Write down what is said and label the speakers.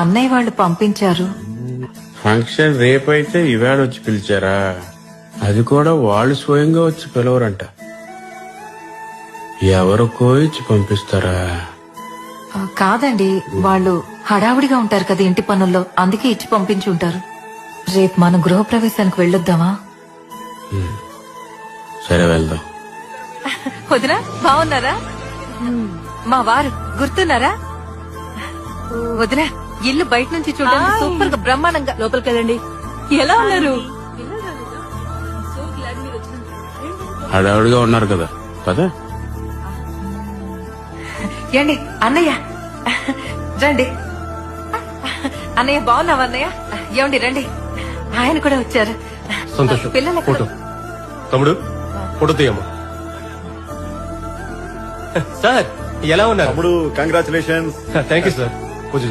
Speaker 1: అన్నయ్య వాళ్ళు పంపించారు.
Speaker 2: ఫంక్షన్ రేపైతే ఇవాళ వచ్చి పిలిచారా? అది కూడా వాళ్ళు స్వయంగా వచ్చి పిలవరంట. ఎవరికో ఇచ్చి పంపిస్తారా?
Speaker 1: కాదండి, వాళ్ళు హడావుడిగా ఉంటారు కదా ఇంటి పనుల్లో, అందుకే ఇచ్చి పంపించి ఉంటారు. రేపు మనం గృహప్రవేశానికి వెళ్ళొద్దామా?
Speaker 2: సరే వెళ్దాం.
Speaker 1: వదినా బాగున్నారా? మా వారు గుర్తున్నారా? వదినా ఇల్లు బయట నుంచి చూడడానికి సూపర్ గా బ్రహ్మాండంగా.
Speaker 3: లోపలికి వెళ్ళండి. ఎలా ఉన్నారు?
Speaker 2: హడావుడిగా ఉన్నారు కదా పదా.
Speaker 1: ఏండి అన్నయ్య రండి. అన్నయ్య బాగున్నావా అన్నయ్య? ఏమండి రండి, ఆయన కూడా వచ్చారు.
Speaker 4: సంతోషం.
Speaker 1: పిల్లల
Speaker 4: ఫోటో తమ్ముడు ఫోటో తీయమ్మా. సార్ ఎలా ఉన్నారు?
Speaker 5: తమ్ముడు కంగ్రాచులేషన్స్.
Speaker 4: Thank you sir. కొంచెం